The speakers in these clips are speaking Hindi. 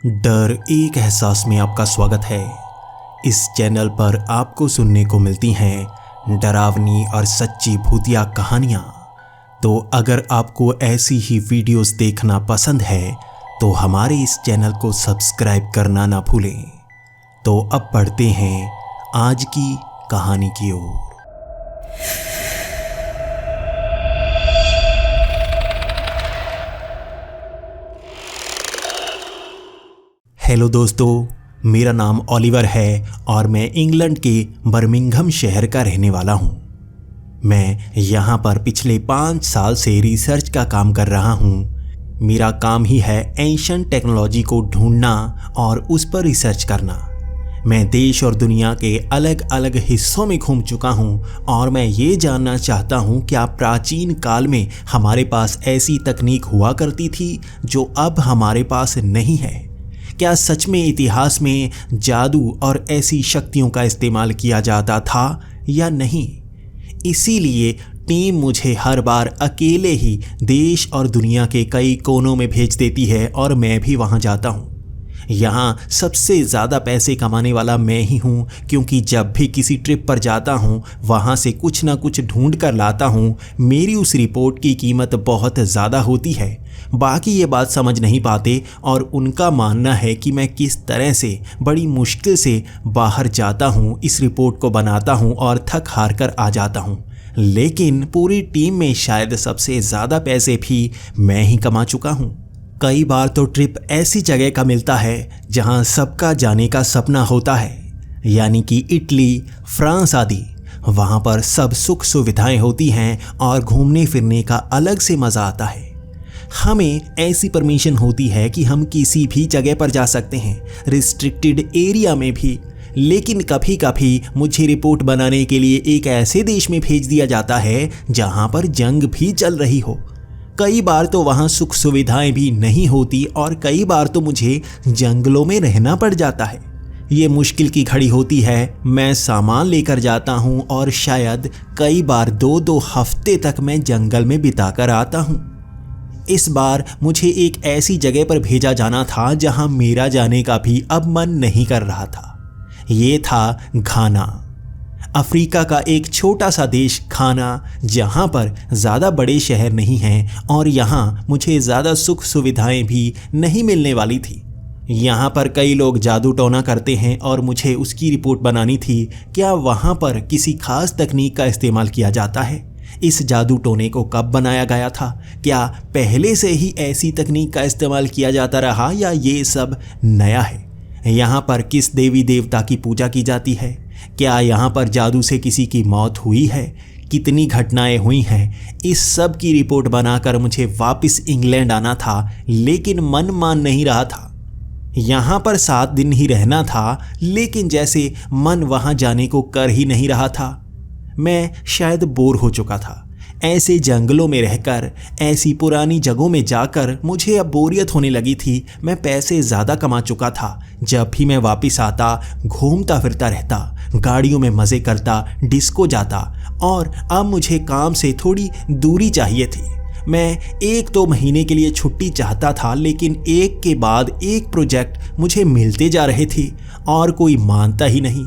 डर एक एहसास में आपका स्वागत है। इस चैनल पर आपको सुनने को मिलती हैं डरावनी और सच्ची भूतिया कहानियाँ। तो अगर आपको ऐसी ही वीडियोस देखना पसंद है तो हमारे इस चैनल को सब्सक्राइब करना ना भूलें। तो अब बढ़ते हैं आज की कहानी की ओर। हेलो दोस्तों, मेरा नाम ओलिवर है और मैं इंग्लैंड के बर्मिंघम शहर का रहने वाला हूँ। मैं यहाँ पर पिछले 5 साल से रिसर्च का काम कर रहा हूँ। मेरा काम ही है एंशिएंट टेक्नोलॉजी को ढूंढना और उस पर रिसर्च करना। मैं देश और दुनिया के अलग अलग हिस्सों में घूम चुका हूँ और मैं ये जानना चाहता हूँ क्या प्राचीन काल में हमारे पास ऐसी तकनीक हुआ करती थी जो अब हमारे पास नहीं है। क्या सच में इतिहास में जादू और ऐसी शक्तियों का इस्तेमाल किया जाता था या नहीं। इसीलिए टीम मुझे हर बार अकेले ही देश और दुनिया के कई कोनों में भेज देती है और मैं भी वहां जाता हूं। यहाँ सबसे ज़्यादा पैसे कमाने वाला मैं ही हूँ, क्योंकि जब भी किसी ट्रिप पर जाता हूँ वहाँ से कुछ ना कुछ ढूंढ कर लाता हूँ। मेरी उस रिपोर्ट की कीमत बहुत ज़्यादा होती है। बाकी ये बात समझ नहीं पाते और उनका मानना है कि मैं किस तरह से बड़ी मुश्किल से बाहर जाता हूँ, इस रिपोर्ट को बनाता हूँ और थक हार कर आ जाता हूँ। लेकिन पूरी टीम में शायद सबसे ज़्यादा पैसे भी मैं ही कमा चुका हूँ। कई बार तो ट्रिप ऐसी जगह का मिलता है जहां सबका जाने का सपना होता है, यानी कि इटली, फ्रांस आदि। वहां पर सब सुख सुविधाएं होती हैं और घूमने फिरने का अलग से मज़ा आता है। हमें ऐसी परमिशन होती है कि हम किसी भी जगह पर जा सकते हैं, रिस्ट्रिक्टेड एरिया में भी। लेकिन कभी कभी मुझे रिपोर्ट बनाने के लिए एक ऐसे देश में भेज दिया जाता है जहां पर जंग भी चल रही हो। कई बार तो वहाँ सुख सुविधाएं भी नहीं होती और कई बार तो मुझे जंगलों में रहना पड़ जाता है। ये मुश्किल की घड़ी होती है। मैं सामान लेकर जाता हूँ और शायद कई बार 2-2 हफ्ते तक मैं जंगल में बिताकर आता हूँ। इस बार मुझे एक ऐसी जगह पर भेजा जाना था जहाँ मेरा जाने का भी अब मन नहीं कर रहा था। ये था घाना, अफ्रीका का एक छोटा सा देश घाना, जहाँ पर ज़्यादा बड़े शहर नहीं हैं और यहाँ मुझे ज़्यादा सुख सुविधाएं भी नहीं मिलने वाली थी। यहाँ पर कई लोग जादू टोना करते हैं और मुझे उसकी रिपोर्ट बनानी थी। क्या वहाँ पर किसी खास तकनीक का इस्तेमाल किया जाता है? इस जादू टोने को कब बनाया गया था? क्या पहले से ही ऐसी तकनीक का इस्तेमाल किया जाता रहा या ये सब नया है? यहाँ पर किस देवी देवता की पूजा की जाती है? क्या यहाँ पर जादू से किसी की मौत हुई है? कितनी घटनाएं हुई हैं? इस सब की रिपोर्ट बनाकर मुझे वापस इंग्लैंड आना था, लेकिन मन मान नहीं रहा था। यहाँ पर 7 दिन ही रहना था, लेकिन जैसे मन वहाँ जाने को कर ही नहीं रहा था। मैं शायद बोर हो चुका था। ऐसे जंगलों में रहकर, ऐसी पुरानी जगहों में जाकर मुझे अब बोरियत होने लगी थी। मैं पैसे ज़्यादा कमा चुका था। जब भी मैं वापस आता, घूमता फिरता रहता, गाड़ियों में मज़े करता, डिस्को जाता और अब मुझे काम से थोड़ी दूरी चाहिए थी। मैं 1-2 महीने के लिए छुट्टी चाहता था, लेकिन एक के बाद एक प्रोजेक्ट मुझे मिलते जा रहे थे और कोई मानता ही नहीं।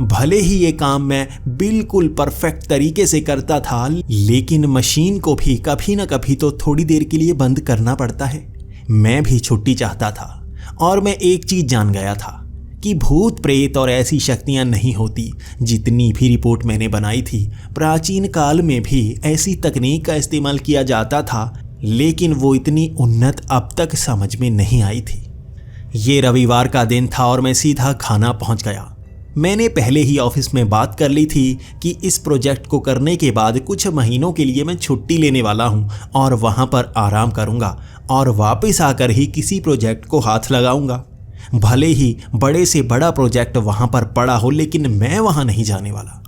भले ही ये काम मैं बिल्कुल परफेक्ट तरीके से करता था, लेकिन मशीन को भी कभी ना कभी तो थोड़ी देर के लिए बंद करना पड़ता है। मैं भी छुट्टी चाहता था और मैं एक चीज़ जान गया था कि भूत प्रेत और ऐसी शक्तियाँ नहीं होती। जितनी भी रिपोर्ट मैंने बनाई थी, प्राचीन काल में भी ऐसी तकनीक का इस्तेमाल किया जाता था, लेकिन वो इतनी उन्नत अब तक समझ में नहीं आई थी। ये रविवार का दिन था और मैं सीधा घाना पहुँच गया। मैंने पहले ही ऑफिस में बात कर ली थी कि इस प्रोजेक्ट को करने के बाद कुछ महीनों के लिए मैं छुट्टी लेने वाला हूं और वहां पर आराम करूंगा और वापस आकर ही किसी प्रोजेक्ट को हाथ लगाऊंगा। भले ही बड़े से बड़ा प्रोजेक्ट वहां पर पड़ा हो, लेकिन मैं वहां नहीं जाने वाला।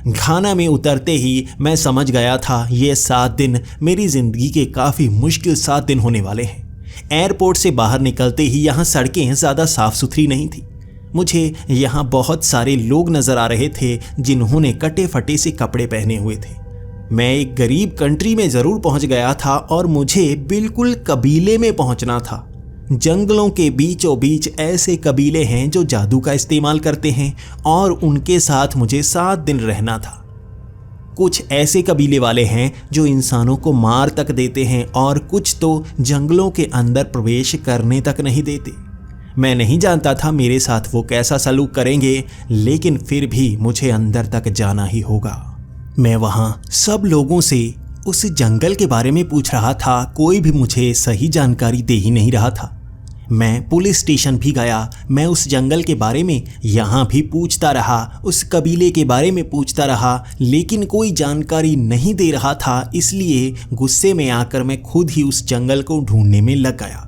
घाना में उतरते ही मैं समझ गया था ये 7 दिन मेरी ज़िंदगी के काफ़ी मुश्किल 7 दिन होने वाले हैं। एयरपोर्ट से बाहर निकलते ही यहाँ सड़कें ज़्यादा साफ़ सुथरी नहीं थी। मुझे यहाँ बहुत सारे लोग नज़र आ रहे थे जिन्होंने कटे फटे से कपड़े पहने हुए थे। मैं एक गरीब कंट्री में ज़रूर पहुँच गया था और मुझे बिल्कुल कबीले में पहुँचना था। जंगलों के बीचों बीच ऐसे कबीले हैं जो जादू का इस्तेमाल करते हैं और उनके साथ मुझे 7 दिन रहना था। कुछ ऐसे कबीले वाले हैं जो इंसानों को मार तक देते हैं और कुछ तो जंगलों के अंदर प्रवेश करने तक नहीं देते। मैं नहीं जानता था मेरे साथ वो कैसा सलूक करेंगे, लेकिन फिर भी मुझे अंदर तक जाना ही होगा। मैं वहाँ सब लोगों से उस जंगल के बारे में पूछ रहा था, कोई भी मुझे सही जानकारी दे ही नहीं रहा था। मैं पुलिस स्टेशन भी गया, मैं उस जंगल के बारे में यहाँ भी पूछता रहा, उस कबीले के बारे में पूछता रहा, लेकिन कोई जानकारी नहीं दे रहा था। इसलिए गुस्से में आकर मैं खुद ही उस जंगल को ढूंढने में लग गया।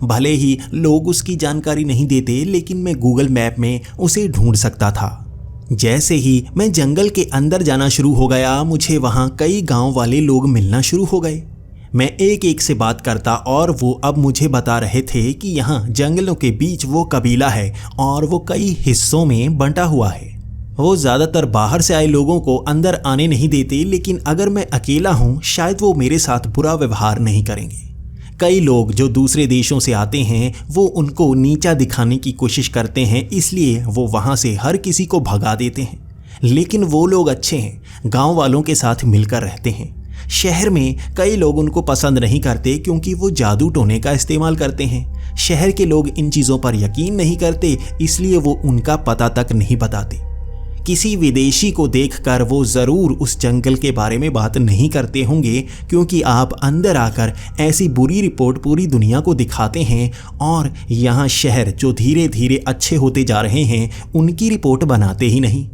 भले ही लोग उसकी जानकारी नहीं देते, लेकिन मैं गूगल मैप में उसे ढूंढ सकता था। जैसे ही मैं जंगल के अंदर जाना शुरू हो गया, मुझे वहाँ कई गांव वाले लोग मिलना शुरू हो गए। मैं एक एक से बात करता और वो अब मुझे बता रहे थे कि यहाँ जंगलों के बीच वो कबीला है और वो कई हिस्सों में बंटा हुआ है। वो ज़्यादातर बाहर से आए लोगों को अंदर आने नहीं देते, लेकिन अगर मैं अकेला हूँ शायद वो मेरे साथ बुरा व्यवहार नहीं करेंगे। कई लोग जो दूसरे देशों से आते हैं वो उनको नीचा दिखाने की कोशिश करते हैं, इसलिए वो वहाँ से हर किसी को भगा देते हैं। लेकिन वो लोग अच्छे हैं, गांव वालों के साथ मिलकर रहते हैं। शहर में कई लोग उनको पसंद नहीं करते क्योंकि वो जादू टोने का इस्तेमाल करते हैं। शहर के लोग इन चीज़ों पर यकीन नहीं करते, इसलिए वो उनका पता तक नहीं बताते। किसी विदेशी को देखकर वो ज़रूर उस जंगल के बारे में बात नहीं करते होंगे, क्योंकि आप अंदर आकर ऐसी बुरी रिपोर्ट पूरी दुनिया को दिखाते हैं और यहाँ शहर जो धीरे धीरे अच्छे होते जा रहे हैं उनकी रिपोर्ट बनाते ही नहीं।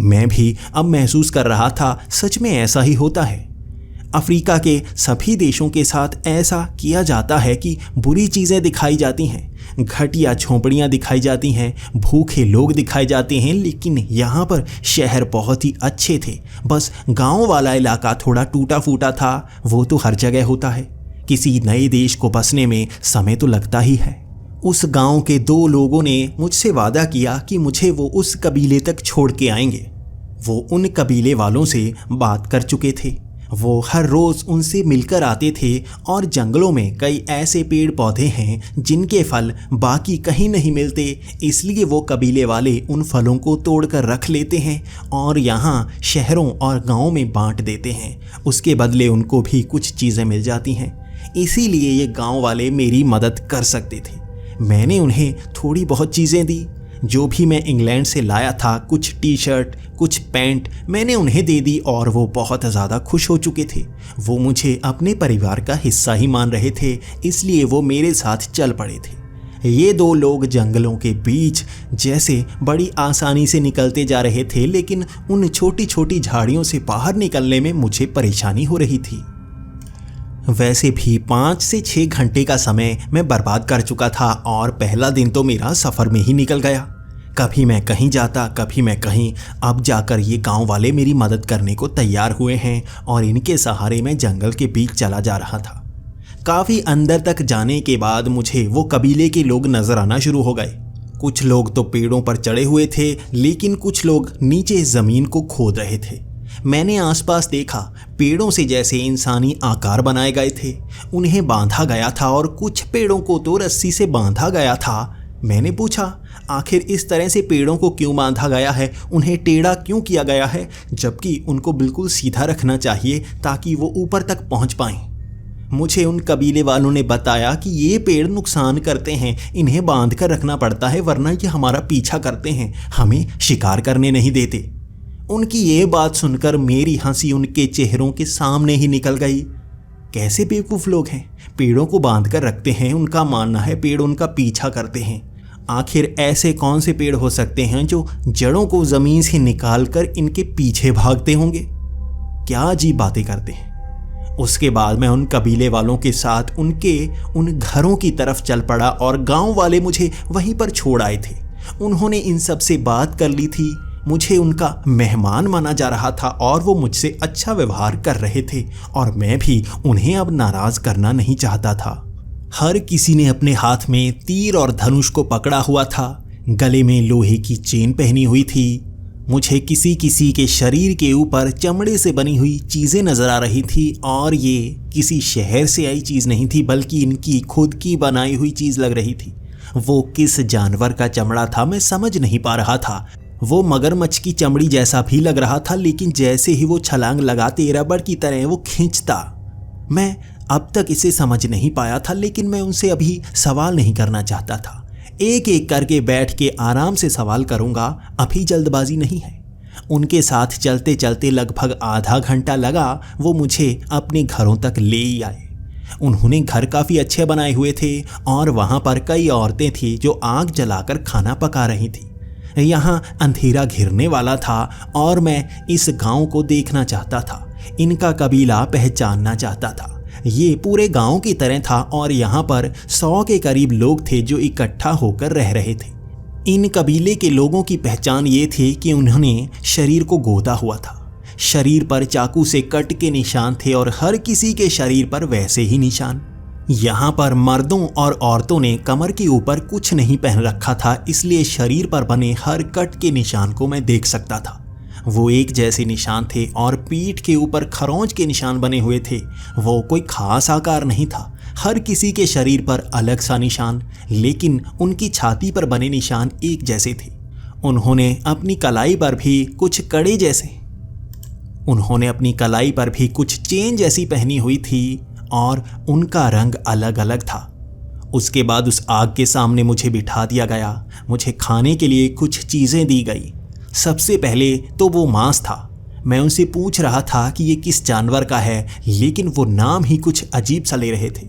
मैं भी अब महसूस कर रहा था सच में ऐसा ही होता है। अफ्रीका के सभी देशों के साथ ऐसा किया जाता है कि बुरी चीज़ें दिखाई जाती हैं, घटिया झोंपड़ियाँ दिखाई जाती हैं, भूखे लोग दिखाए जाते हैं। लेकिन यहाँ पर शहर बहुत ही अच्छे थे, बस गांव वाला इलाका थोड़ा टूटा फूटा था। वो तो हर जगह होता है। किसी नए देश को बसने में समय तो लगता ही है। उस गांव के 2 लोगों ने मुझसे वादा किया कि मुझे वो उस कबीले तक छोड़ के आएंगे। वो उन कबीले वालों से बात कर चुके थे। वो हर रोज़ उनसे मिलकर आते थे और जंगलों में कई ऐसे पेड़ पौधे हैं जिनके फल बाकी कहीं नहीं मिलते, इसलिए वो कबीले वाले उन फलों को तोड़कर रख लेते हैं और यहाँ शहरों और गाँवों में बांट देते हैं। उसके बदले उनको भी कुछ चीज़ें मिल जाती हैं, इसीलिए ये गाँव वाले मेरी मदद कर सकते थे। मैंने उन्हें थोड़ी बहुत चीज़ें दी, जो भी मैं इंग्लैंड से लाया था, कुछ टी शर्ट, कुछ पैंट मैंने उन्हें दे दी और वो बहुत ज़्यादा खुश हो चुके थे। वो मुझे अपने परिवार का हिस्सा ही मान रहे थे, इसलिए वो मेरे साथ चल पड़े थे। ये 2 लोग जंगलों के बीच जैसे बड़ी आसानी से निकलते जा रहे थे, लेकिन उन छोटी छोटी झाड़ियों से बाहर निकलने में मुझे परेशानी हो रही थी। वैसे भी 5 से 6 घंटे का समय मैं बर्बाद कर चुका था और पहला दिन तो मेरा सफ़र में ही निकल गया। कभी मैं कहीं जाता, कभी मैं कहीं। अब जाकर ये गांव वाले मेरी मदद करने को तैयार हुए हैं और इनके सहारे मैं जंगल के बीच चला जा रहा था। काफ़ी अंदर तक जाने के बाद मुझे वो कबीले के लोग नज़र आना शुरू हो गए। कुछ लोग तो पेड़ों पर चढ़े हुए थे, लेकिन कुछ लोग नीचे ज़मीन को खोद रहे थे। मैंने आसपास देखा, पेड़ों से जैसे इंसानी आकार बनाए गए थे, उन्हें बांधा गया था और कुछ पेड़ों को तो रस्सी से बांधा गया था। मैंने पूछा, आखिर इस तरह से पेड़ों को क्यों बांधा गया है, उन्हें टेढ़ा क्यों किया गया है, जबकि उनको बिल्कुल सीधा रखना चाहिए ताकि वो ऊपर तक पहुंच पाएं। मुझे उन कबीले वालों ने बताया कि ये पेड़ नुकसान करते हैं, इन्हें बांध कर रखना पड़ता है वरना ये हमारा पीछा करते हैं, हमें शिकार करने नहीं देते। उनकी ये बात सुनकर मेरी हंसी उनके चेहरों के सामने ही निकल गई। कैसे बेवकूफ़ लोग हैं, पेड़ों को बांध कर रखते हैं, उनका मानना है पेड़ उनका पीछा करते हैं। आखिर ऐसे कौन से पेड़ हो सकते हैं जो जड़ों को ज़मीन से निकाल कर इनके पीछे भागते होंगे? क्या अजीब बातें करते हैं। उसके बाद मैं उन कबीले वालों के साथ उनके उन घरों की तरफ चल पड़ा और गांव वाले मुझे वहीं पर छोड़ आए थे। उन्होंने इन सब से बात कर ली थी, मुझे उनका मेहमान माना जा रहा था और वो मुझसे अच्छा व्यवहार कर रहे थे और मैं भी उन्हें अब नाराज़ करना नहीं चाहता था। हर किसी ने अपने हाथ में तीर और धनुष को पकड़ा हुआ था, गले में लोहे की चेन पहनी हुई थी। मुझे किसी किसी के शरीर के ऊपर चमड़े से बनी हुई चीज़ें नज़र आ रही थी और ये किसी शहर से आई चीज़ नहीं थी बल्कि इनकी खुद की बनाई हुई चीज़ लग रही थी। वो किस जानवर का चमड़ा था मैं समझ नहीं पा रहा था। वो मगरमच्छ की चमड़ी जैसा भी लग रहा था, लेकिन जैसे ही वो छलांग लगाते रबड़ की तरह वो खींचता। मैं अब तक इसे समझ नहीं पाया था, लेकिन मैं उनसे अभी सवाल नहीं करना चाहता था। एक एक करके बैठ के आराम से सवाल करूंगा, अभी जल्दबाजी नहीं है। उनके साथ चलते चलते लगभग आधा घंटा लगा। वो मुझे अपने घरों तक ले ही आए। उन्होंने घर काफ़ी अच्छे बनाए हुए थे और वहाँ पर कई औरतें थी जो आग जलाकर खाना पका रही थी। यहाँ अंधेरा घिरने वाला था और मैं इस गांव को देखना चाहता था, इनका कबीला पहचानना चाहता था। ये पूरे गांव की तरह था और यहाँ पर 100 के करीब लोग थे जो इकट्ठा होकर रह रहे थे। इन कबीले के लोगों की पहचान ये थी कि उन्होंने शरीर को गोदा हुआ था। शरीर पर चाकू से कट के निशान थे और हर किसी के शरीर पर वैसे ही निशान। यहाँ पर मर्दों और औरतों ने कमर के ऊपर कुछ नहीं पहन रखा था, इसलिए शरीर पर बने हर कट के निशान को मैं देख सकता था। वो एक जैसे निशान थे और पीठ के ऊपर खरोंच के निशान बने हुए थे। वो कोई खास आकार नहीं था, हर किसी के शरीर पर अलग सा निशान, लेकिन उनकी छाती पर बने निशान एक जैसे थे। उन्होंने अपनी कलाई पर भी कुछ चेन जैसी पहनी हुई थी और उनका रंग अलग अलग था। उसके बाद उस आग के सामने मुझे बिठा दिया गया। मुझे खाने के लिए कुछ चीज़ें दी गई। सबसे पहले तो वो मांस था। मैं उनसे पूछ रहा था कि ये किस जानवर का है, लेकिन वो नाम ही कुछ अजीब सा ले रहे थे।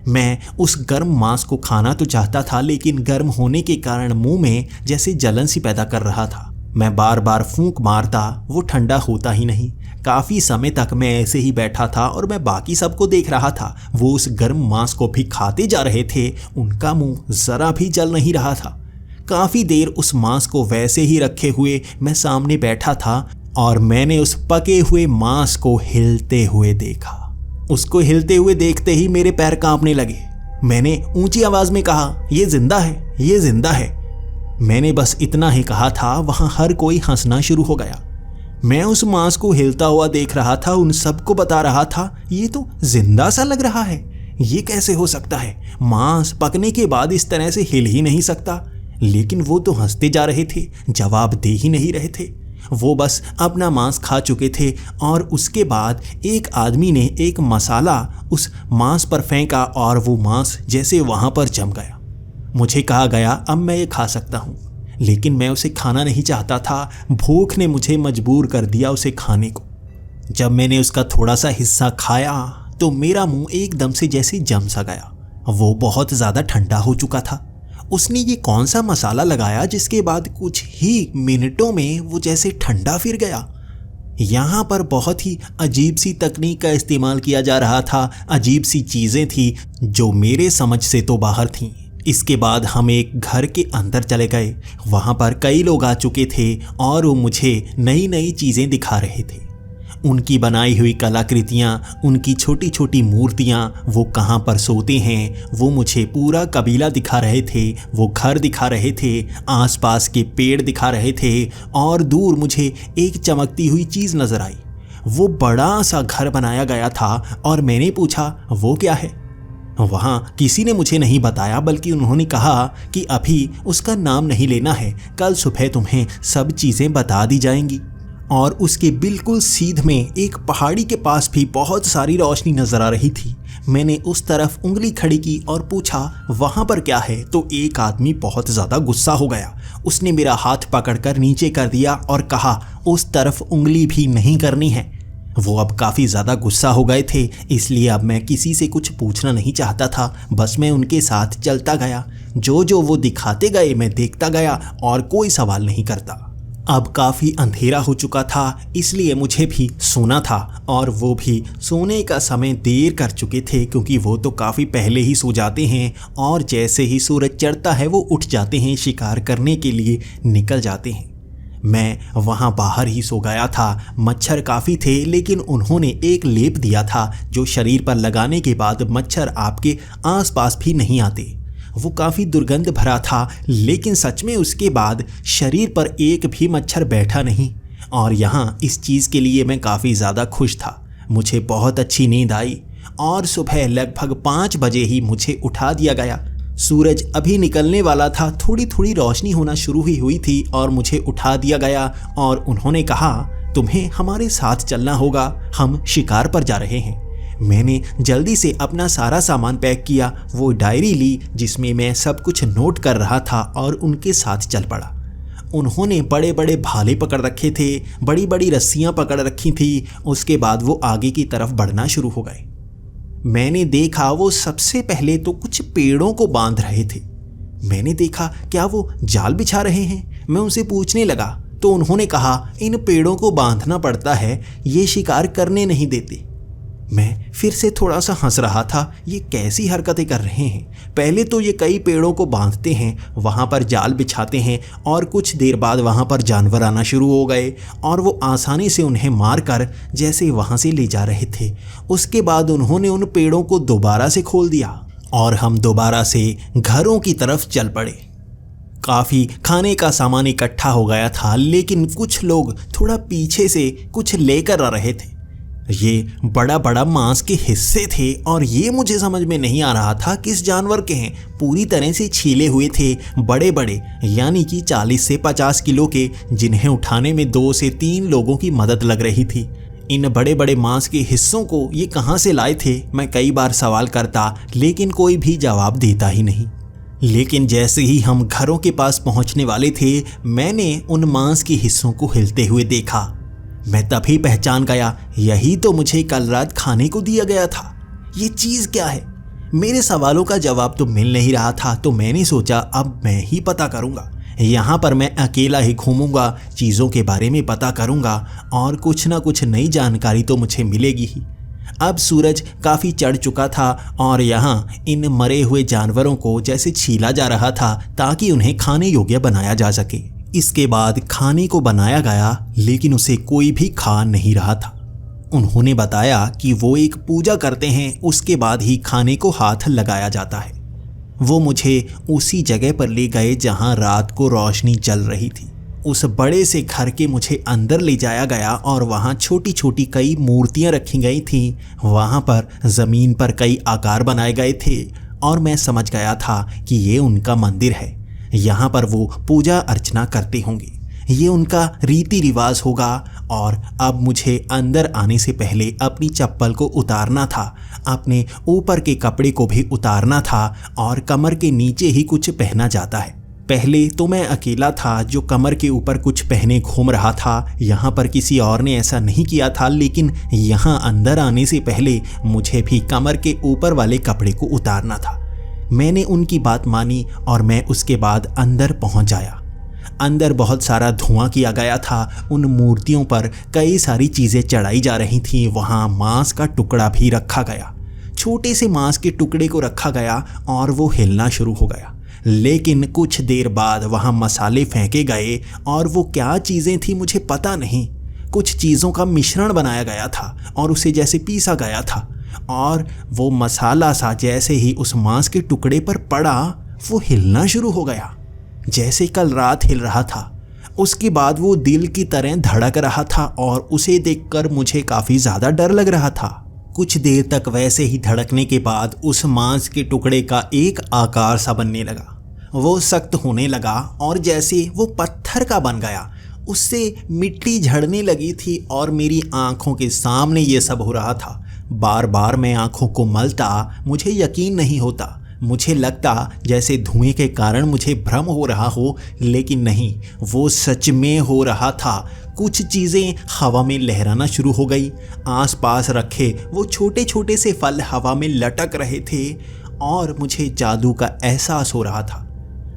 मैं उस गर्म मांस को खाना तो चाहता था, लेकिन गर्म होने के कारण मुंह में जैसे जलन सी पैदा कर रहा था। मैं बार बार फूंक मारता, वो ठंडा होता ही नहीं। काफ़ी समय तक मैं ऐसे ही बैठा था और मैं बाकी सबको देख रहा था। वो उस गर्म मांस को भी खाते जा रहे थे, उनका मुंह ज़रा भी जल नहीं रहा था। काफ़ी देर उस मांस को वैसे ही रखे हुए मैं सामने बैठा था और मैंने उस पके हुए मांस को हिलते हुए देखा। उसको हिलते हुए देखते ही मेरे पैर कांपने लगे। मैंने ऊंची आवाज़ में कहा, ये जिंदा है, ये जिंदा है। मैंने बस इतना ही कहा था, वहाँ हर कोई हंसना शुरू हो गया। मैं उस मांस को हिलता हुआ देख रहा था, उन सबको बता रहा था, ये तो जिंदा सा लग रहा है, ये कैसे हो सकता है? मांस पकने के बाद इस तरह से हिल ही नहीं सकता। लेकिन वो तो हंसते जा रहे थे, जवाब दे ही नहीं रहे थे। वो बस अपना मांस खा चुके थे और उसके बाद एक आदमी ने एक मसाला उस मांस पर फेंका और वो मांस जैसे वहाँ पर जम गया। मुझे कहा गया अब मैं ये खा सकता हूँ, लेकिन मैं उसे खाना नहीं चाहता था। भूख ने मुझे मजबूर कर दिया उसे खाने को। जब मैंने उसका थोड़ा सा हिस्सा खाया तो मेरा मुंह एकदम से जैसे जम सा गया। वो बहुत ज़्यादा ठंडा हो चुका था। उसने ये कौन सा मसाला लगाया जिसके बाद कुछ ही मिनटों में वो जैसे ठंडा फिर गया। यहाँ पर बहुत ही अजीब सी तकनीक का इस्तेमाल किया जा रहा था। अजीब सी चीज़ें थी जो मेरे समझ से तो बाहर थीं। इसके बाद हम एक घर के अंदर चले गए। वहाँ पर कई लोग आ चुके थे और वो मुझे नई नई चीज़ें दिखा रहे थे। उनकी बनाई हुई कलाकृतियाँ, उनकी छोटी छोटी मूर्तियाँ, वो कहाँ पर सोते हैं, वो मुझे पूरा कबीला दिखा रहे थे। वो घर दिखा रहे थे, आसपास के पेड़ दिखा रहे थे और दूर मुझे एक चमकती हुई चीज़ नज़र आई। वो बड़ा सा घर बनाया गया था और मैंने पूछा वो क्या है। वहाँ किसी ने मुझे नहीं बताया, बल्कि उन्होंने कहा कि अभी उसका नाम नहीं लेना है, कल सुबह तुम्हें सब चीज़ें बता दी जाएंगी। और उसके बिल्कुल सीध में एक पहाड़ी के पास भी बहुत सारी रोशनी नज़र आ रही थी। मैंने उस तरफ उंगली खड़ी की और पूछा वहाँ पर क्या है, तो एक आदमी बहुत ज़्यादा गुस्सा हो गया। उसने मेरा हाथ पकड़कर नीचे कर दिया और कहा उस तरफ उंगली भी नहीं करनी है। वो अब काफ़ी ज़्यादा गुस्सा हो गए थे, इसलिए अब मैं किसी से कुछ पूछना नहीं चाहता था। बस मैं उनके साथ चलता गया। जो जो वो दिखाते गए मैं देखता गया और कोई सवाल नहीं करता। अब काफ़ी अंधेरा हो चुका था, इसलिए मुझे भी सोना था और वो भी सोने का समय देर कर चुके थे, क्योंकि वो तो काफ़ी पहले ही सो जाते हैं और जैसे ही सूरज चढ़ता है वो उठ जाते हैं, शिकार करने के लिए निकल जाते हैं। मैं वहाँ बाहर ही सो गया था। मच्छर काफ़ी थे, लेकिन उन्होंने एक लेप दिया था जो शरीर पर लगाने के बाद मच्छर आपके आसपास भी नहीं आते। वो काफ़ी दुर्गंध भरा था, लेकिन सच में उसके बाद शरीर पर एक भी मच्छर बैठा नहीं। और यहाँ इस चीज़ के लिए मैं काफ़ी ज़्यादा खुश था। मुझे बहुत अच्छी नींद आई और सुबह लगभग 5 बजे ही मुझे उठा दिया गया। सूरज अभी निकलने वाला था, थोड़ी थोड़ी रोशनी होना शुरू ही हुई थी और मुझे उठा दिया गया और उन्होंने कहा, तुम्हें हमारे साथ चलना होगा, हम शिकार पर जा रहे हैं। मैंने जल्दी से अपना सारा सामान पैक किया, वो डायरी ली जिसमें मैं सब कुछ नोट कर रहा था और उनके साथ चल पड़ा। उन्होंने बड़े बड़े भाले पकड़ रखे थे, बड़ी बड़ी रस्सियां पकड़ रखी थी। उसके बाद वो आगे की तरफ बढ़ना शुरू हो गए। मैंने देखा वो सबसे पहले तो कुछ पेड़ों को बांध रहे थे। मैंने देखा क्या वो जाल बिछा रहे हैं। मैं उनसे पूछने लगा तो उन्होंने कहा, इन पेड़ों को बांधना पड़ता है, ये शिकार करने नहीं देते। मैं फिर से थोड़ा सा हंस रहा था, ये कैसी हरकतें कर रहे हैं। पहले तो ये कई पेड़ों को बांधते हैं, वहाँ पर जाल बिछाते हैं और कुछ देर बाद वहाँ पर जानवर आना शुरू हो गए और वो आसानी से उन्हें मार कर जैसे वहाँ से ले जा रहे थे। उसके बाद उन्होंने उन पेड़ों को दोबारा से खोल दिया और हम दोबारा से घरों की तरफ चल पड़े। काफ़ी खाने का सामान इकट्ठा हो गया था, लेकिन कुछ लोग थोड़ा पीछे से कुछ लेकर आ रहे थे। ये बड़ा बड़ा मांस के हिस्से थे और ये मुझे समझ में नहीं आ रहा था किस जानवर के हैं। पूरी तरह से छीले हुए थे, बड़े बड़े, यानी कि 40 से 50 किलो के, जिन्हें उठाने में 2 से 3 लोगों की मदद लग रही थी। इन बड़े बड़े मांस के हिस्सों को ये कहाँ से लाए थे, मैं कई बार सवाल करता, लेकिन कोई भी जवाब देता ही नहीं। लेकिन जैसे ही हम घरों के पास पहुंचने वाले थे, मैंने उन मांस के हिस्सों को हिलते हुए देखा। मैं तभी पहचान गया, यही तो मुझे कल रात खाने को दिया गया था। ये चीज़ क्या है? मेरे सवालों का जवाब तो मिल नहीं रहा था, तो मैंने सोचा अब मैं ही पता करूंगा। यहाँ पर मैं अकेला ही घूमूंगा, चीज़ों के बारे में पता करूंगा और कुछ ना कुछ नई जानकारी तो मुझे मिलेगी ही। अब सूरज काफ़ी चढ़ चुका था और यहाँ इन मरे हुए जानवरों को जैसे छीला जा रहा था ताकि उन्हें खाने योग्य बनाया जा सके। इसके बाद खाने को बनाया गया, लेकिन उसे कोई भी खा नहीं रहा था। उन्होंने बताया कि वो एक पूजा करते हैं, उसके बाद ही खाने को हाथ लगाया जाता है। वो मुझे उसी जगह पर ले गए जहां रात को रोशनी जल रही थी। उस बड़े से घर के मुझे अंदर ले जाया गया और वहाँ छोटी छोटी कई मूर्तियाँ रखी गई थीं। वहाँ पर ज़मीन पर कई आकार बनाए गए थे और मैं समझ गया था कि ये उनका मंदिर है। यहाँ पर वो पूजा अर्चना करते होंगे, ये उनका रीति रिवाज होगा। और अब मुझे अंदर आने से पहले अपनी चप्पल को उतारना था, अपने ऊपर के कपड़े को भी उतारना था और कमर के नीचे ही कुछ पहना जाता है। पहले तो मैं अकेला था जो कमर के ऊपर कुछ पहने घूम रहा था। यहाँ पर किसी और ने ऐसा नहीं किया था, लेकिन यहाँ अंदर आने से पहले मुझे भी कमर के ऊपर वाले कपड़े को उतारना था। मैंने उनकी बात मानी और मैं उसके बाद अंदर पहुँच आया। अंदर बहुत सारा धुआं किया गया था। उन मूर्तियों पर कई सारी चीज़ें चढ़ाई जा रही थीं। वहाँ मांस का टुकड़ा भी रखा गया, छोटे से मांस के टुकड़े को रखा गया और वो हिलना शुरू हो गया। लेकिन कुछ देर बाद वहाँ मसाले फेंके गए और वो क्या चीज़ें थी मुझे पता नहीं। कुछ चीज़ों का मिश्रण बनाया गया था और उसे जैसे पीसा गया था और वो मसाला सा जैसे ही उस मांस के टुकड़े पर पड़ा, वो हिलना शुरू हो गया जैसे कल रात हिल रहा था। उसके बाद वो दिल की तरह धड़क रहा था और उसे देखकर मुझे काफ़ी ज़्यादा डर लग रहा था। कुछ देर तक वैसे ही धड़कने के बाद उस मांस के टुकड़े का एक आकार सा बनने लगा। वो सख्त होने लगा और जैसे वो पत्थर का बन गया, उससे मिट्टी झड़ने लगी थी और मेरी आंखों के सामने ये सब हो रहा था। बार बार मैं आंखों को मलता, मुझे यकीन नहीं होता। मुझे लगता जैसे धुएं के कारण मुझे भ्रम हो रहा हो, लेकिन नहीं, वो सच में हो रहा था। कुछ चीज़ें हवा में लहराना शुरू हो गई। आसपास रखे वो छोटे छोटे से फल हवा में लटक रहे थे और मुझे जादू का एहसास हो रहा था।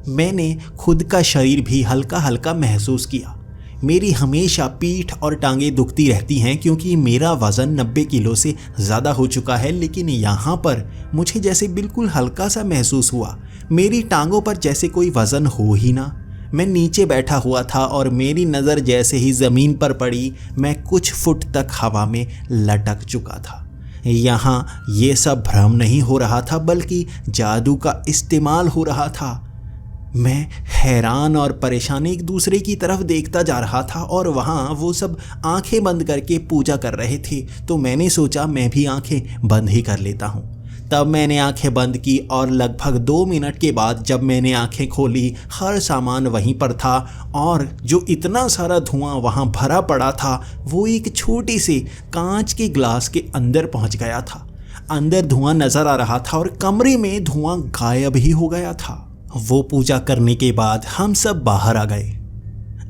मैंने खुद का शरीर भी हल्का हल्का महसूस किया। मेरी हमेशा पीठ और टांगें दुखती रहती हैं क्योंकि मेरा वज़न 90 किलो से ज़्यादा हो चुका है, लेकिन यहाँ पर मुझे जैसे बिल्कुल हल्का सा महसूस हुआ। मेरी टांगों पर जैसे कोई वज़न हो ही ना। मैं नीचे बैठा हुआ था और मेरी नज़र जैसे ही ज़मीन पर पड़ी, मैं कुछ फुट तक हवा में लटक चुका था। यहाँ ये सब भ्रम नहीं हो रहा था बल्कि जादू का इस्तेमाल हो रहा था। मैं हैरान और परेशान एक दूसरे की तरफ देखता जा रहा था और वहाँ वो सब आंखें बंद करके पूजा कर रहे थे, तो मैंने सोचा मैं भी आंखें बंद ही कर लेता हूँ। तब मैंने आंखें बंद की और लगभग 2 मिनट के बाद जब मैंने आंखें खोली, हर सामान वहीं पर था और जो इतना सारा धुआं वहाँ भरा पड़ा था वो एक छोटे से कांच के ग्लास के अंदर पहुँच गया था। अंदर धुआं नज़र आ रहा था और कमरे में धुआं गायब ही हो गया था। वो पूजा करने के बाद हम सब बाहर आ गए।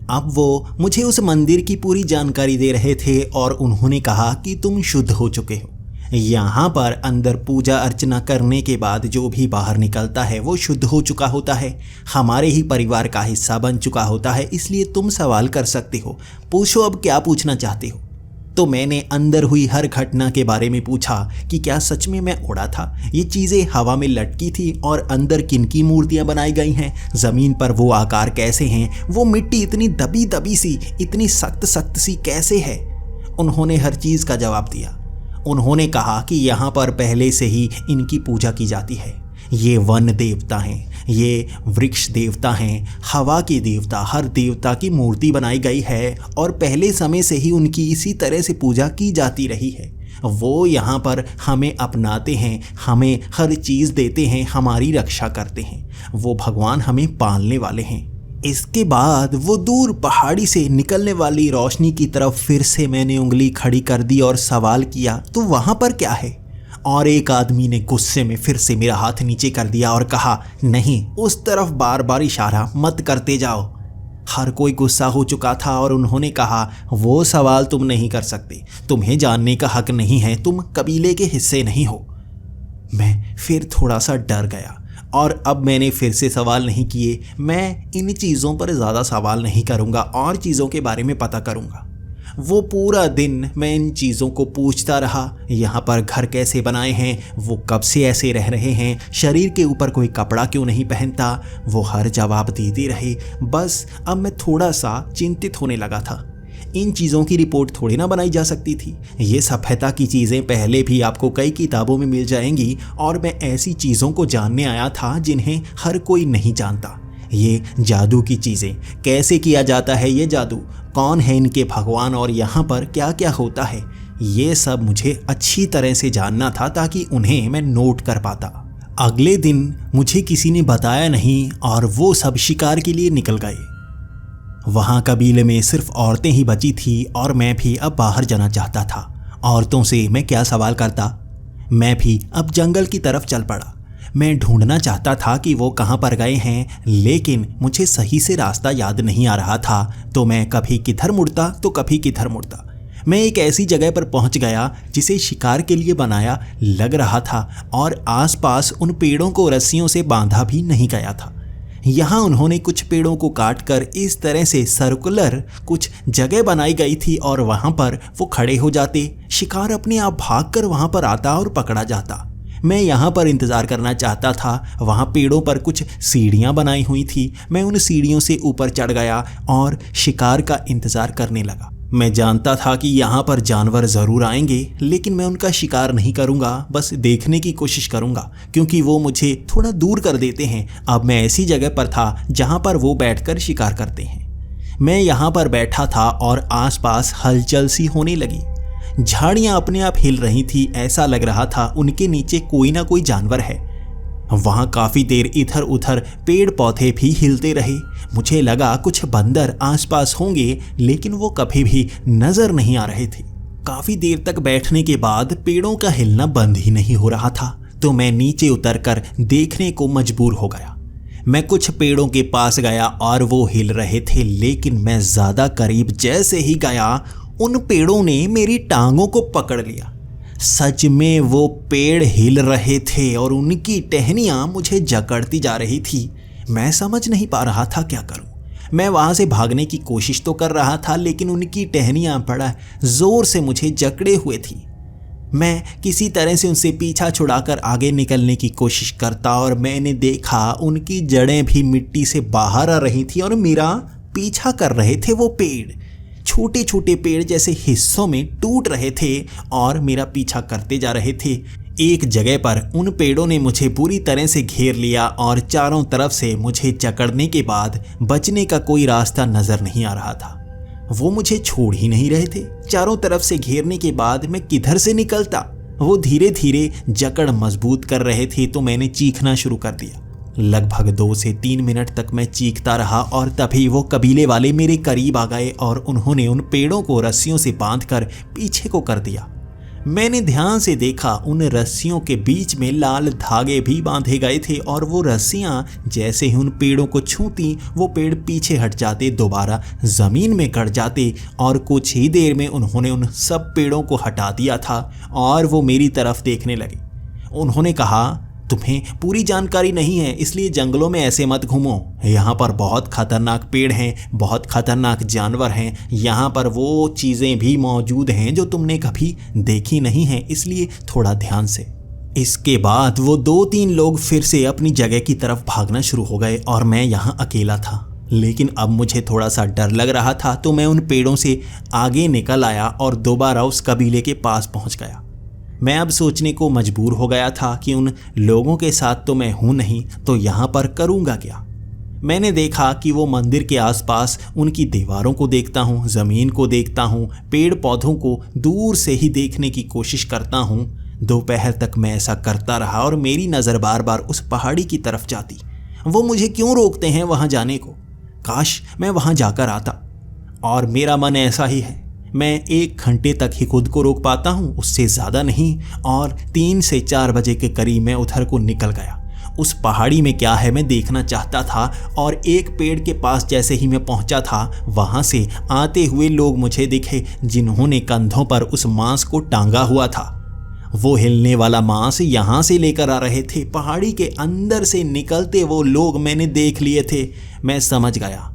अब वो मुझे उस मंदिर की पूरी जानकारी दे रहे थे और उन्होंने कहा कि तुम शुद्ध हो चुके हो। यहाँ पर अंदर पूजा अर्चना करने के बाद जो भी बाहर निकलता है वो शुद्ध हो चुका होता है, हमारे ही परिवार का हिस्सा बन चुका होता है। इसलिए तुम सवाल कर सकते हो, पूछो अब क्या पूछना चाहते हो। तो मैंने अंदर हुई हर घटना के बारे में पूछा कि क्या सच में मैं उड़ा था, ये चीज़ें हवा में लटकी थी और अंदर किन की मूर्तियाँ बनाई गई हैं, ज़मीन पर वो आकार कैसे हैं, वो मिट्टी इतनी दबी दबी सी, इतनी सख्त सख्त सी कैसे है। उन्होंने हर चीज़ का जवाब दिया। उन्होंने कहा कि यहाँ पर पहले से ही इनकी पूजा की जाती है। ये वन देवता हैं, ये वृक्ष देवता हैं, हवा के देवता, हर देवता की मूर्ति बनाई गई है और पहले समय से ही उनकी इसी तरह से पूजा की जाती रही है। वो यहाँ पर हमें अपनाते हैं, हमें हर चीज़ देते हैं, हमारी रक्षा करते हैं। वो भगवान हमें पालने वाले हैं। इसके बाद वो दूर पहाड़ी से निकलने वाली रोशनी की तरफ फिर से मैंने उंगली खड़ी कर दी और सवाल किया, तो वहाँ पर क्या है? और एक आदमी ने गुस्से में फिर से मेरा हाथ नीचे कर दिया और कहा, नहीं, उस तरफ बार बार इशारा मत करते जाओ। हर कोई गुस्सा हो चुका था और उन्होंने कहा, वो सवाल तुम नहीं कर सकते, तुम्हें जानने का हक नहीं है, तुम कबीले के हिस्से नहीं हो। मैं फिर थोड़ा सा डर गया और अब मैंने फिर से सवाल नहीं किए। मैं इन चीज़ों पर ज़्यादा सवाल नहीं करूँगा और चीज़ों के बारे में पता करूँगा। वो पूरा दिन मैं इन चीज़ों को पूछता रहा। यहाँ पर घर कैसे बनाए हैं, वो कब से ऐसे रह रहे हैं, शरीर के ऊपर कोई कपड़ा क्यों नहीं पहनता, वो हर जवाब देते रहे। बस अब मैं थोड़ा सा चिंतित होने लगा था। इन चीज़ों की रिपोर्ट थोड़ी ना बनाई जा सकती थी। ये सभ्यता की चीज़ें पहले भी आपको कई किताबों में मिल जाएंगी और मैं ऐसी चीज़ों को जानने आया था जिन्हें हर कोई नहीं जानता। ये जादू की चीज़ें, कैसे किया जाता है ये जादू, कौन है इनके भगवान और यहाँ पर क्या क्या होता है, ये सब मुझे अच्छी तरह से जानना था ताकि उन्हें मैं नोट कर पाता। अगले दिन मुझे किसी ने बताया नहीं और वो सब शिकार के लिए निकल गए। वहाँ कबीले में सिर्फ औरतें ही बची थी और मैं भी अब बाहर जाना चाहता था। औरतों से मैं क्या सवाल करता। मैं भी अब जंगल की तरफ चल पड़ा। मैं ढूंढना चाहता था कि वो कहाँ पर गए हैं, लेकिन मुझे सही से रास्ता याद नहीं आ रहा था। तो मैं कभी किधर मुड़ता तो कभी किधर मुड़ता। मैं एक ऐसी जगह पर पहुंच गया जिसे शिकार के लिए बनाया लग रहा था और आसपास उन पेड़ों को रस्सियों से बांधा भी नहीं गया था। यहाँ उन्होंने कुछ पेड़ों को काटकर इस तरह से सर्कुलर कुछ जगह बनाई गई थी और वहाँ पर वो खड़े हो जाते। शिकार अपने आप भागकर वहाँ पर आता और पकड़ा जाता। मैं यहाँ पर इंतज़ार करना चाहता था। वहाँ पेड़ों पर कुछ सीढ़ियाँ बनाई हुई थी। मैं उन सीढ़ियों से ऊपर चढ़ गया और शिकार का इंतज़ार करने लगा। मैं जानता था कि यहाँ पर जानवर ज़रूर आएंगे, लेकिन मैं उनका शिकार नहीं करूँगा, बस देखने की कोशिश करूँगा क्योंकि वो मुझे थोड़ा दूर कर देते हैं। अब मैं ऐसी जगह पर था जहाँ पर वो बैठकर शिकार करते हैं। मैं यहाँ पर बैठा था और आसपास हलचल सी होने लगी। झाड़ियाँ अपने आप हिल रही थी। ऐसा लग रहा था उनके नीचे कोई ना कोई जानवर है। वहाँ काफ़ी देर इधर उधर पेड़ पौधे भी हिलते रहे। मुझे लगा कुछ बंदर आसपास होंगे, लेकिन वो कभी भी नज़र नहीं आ रहे थे। काफ़ी देर तक बैठने के बाद पेड़ों का हिलना बंद ही नहीं हो रहा था, तो मैं नीचे उतरकर देखने को मजबूर हो गया। मैं कुछ पेड़ों के पास गया और वो हिल रहे थे, लेकिन मैं ज़्यादा करीब जैसे ही गया उन पेड़ों ने मेरी टांगों को पकड़ लिया। सच में वो पेड़ हिल रहे थे और उनकी टहनियाँ मुझे जकड़ती जा रही थी। मैं समझ नहीं पा रहा था क्या करूं। मैं वहाँ से भागने की कोशिश तो कर रहा था, लेकिन उनकी टहनियाँ बड़ा ज़ोर से मुझे जकड़े हुए थी। मैं किसी तरह से उनसे पीछा छुड़ाकर आगे निकलने की कोशिश करता और मैंने देखा उनकी जड़ें भी मिट्टी से बाहर आ रही थी और मेरा पीछा कर रहे थे वो पेड़। छोटे छोटे पेड़ जैसे हिस्सों में टूट रहे थे और मेरा पीछा करते जा रहे थे। एक जगह पर उन पेड़ों ने मुझे पूरी तरह से घेर लिया और चारों तरफ से मुझे जकड़ने के बाद बचने का कोई रास्ता नजर नहीं आ रहा था। वो मुझे छोड़ ही नहीं रहे थे। चारों तरफ से घेरने के बाद मैं किधर से निकलता? वो धीरे धीरे जकड़ मजबूत कर रहे थे तो मैंने चीखना शुरू कर दिया। लगभग 2 से 3 मिनट तक मैं चीखता रहा और तभी वो कबीले वाले मेरे करीब आ गए और उन्होंने उन पेड़ों को रस्सियों से बांधकर पीछे को कर दिया। मैंने ध्यान से देखा, उन रस्सियों के बीच में लाल धागे भी बांधे गए थे और वो रस्सियां जैसे ही उन पेड़ों को छूती वो पेड़ पीछे हट जाते, दोबारा जमीन में गड़ जाते और कुछ ही देर में उन्होंने उन सब पेड़ों को हटा दिया था और वो मेरी तरफ देखने लगे। उन्होंने कहा, तुम्हें पूरी जानकारी नहीं है इसलिए जंगलों में ऐसे मत घूमो। यहाँ पर बहुत खतरनाक पेड़ हैं, बहुत खतरनाक जानवर हैं। यहाँ पर वो चीज़ें भी मौजूद हैं जो तुमने कभी देखी नहीं हैं, इसलिए थोड़ा ध्यान से। इसके बाद वो 2-3 लोग फिर से अपनी जगह की तरफ भागना शुरू हो गए और मैं यहाँ अकेला था। लेकिन अब मुझे थोड़ा सा डर लग रहा था तो मैं उन पेड़ों से आगे निकल आया और दोबारा उस कबीले के पास पहुँच गया। मैं अब सोचने को मजबूर हो गया था कि उन लोगों के साथ तो मैं हूं नहीं, तो यहाँ पर करूँगा क्या। मैंने देखा कि वो मंदिर के आसपास उनकी दीवारों को देखता हूँ, ज़मीन को देखता हूँ, पेड़ पौधों को दूर से ही देखने की कोशिश करता हूँ। दोपहर तक मैं ऐसा करता रहा और मेरी नज़र बार बार उस पहाड़ी की तरफ जाती। वो मुझे क्यों रोकते हैं वहाँ जाने को? काश मैं वहाँ जाकर आता। और मेरा मन ऐसा ही है, मैं 1 घंटे तक ही खुद को रोक पाता हूँ, उससे ज़्यादा नहीं। और 3 से 4 बजे के करीब मैं उधर को निकल गया। उस पहाड़ी में क्या है मैं देखना चाहता था और एक पेड़ के पास जैसे ही मैं पहुँचा था वहाँ से आते हुए लोग मुझे दिखे जिन्होंने कंधों पर उस मांस को टांगा हुआ था। वो हिलने वाला मांस यहाँ से लेकर आ रहे थे। पहाड़ी के अंदर से निकलते वो लोग मैंने देख लिए थे। मैं समझ गया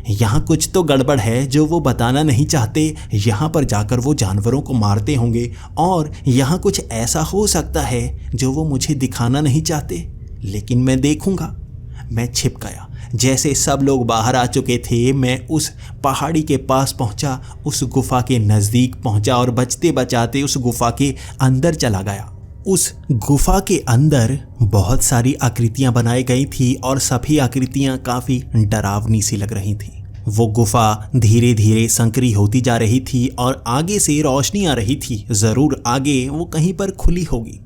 यहाँ कुछ तो गड़बड़ है जो वो बताना नहीं चाहते। यहाँ पर जाकर वो जानवरों को मारते होंगे और यहाँ कुछ ऐसा हो सकता है जो वो मुझे दिखाना नहीं चाहते, लेकिन मैं देखूंगा। मैं छिप गया। जैसे सब लोग बाहर आ चुके थे मैं उस पहाड़ी के पास पहुँचा, उस गुफा के नज़दीक पहुँचा और बचते बचाते उस गुफा के अंदर चला गया। उस गुफा के अंदर बहुत सारी आकृतियां बनाई गई थी और सभी आकृतियां काफ़ी डरावनी सी लग रही थी। वो गुफा धीरे धीरे संकरी होती जा रही थी और आगे से रोशनी आ रही थी। ज़रूर आगे वो कहीं पर खुली होगी।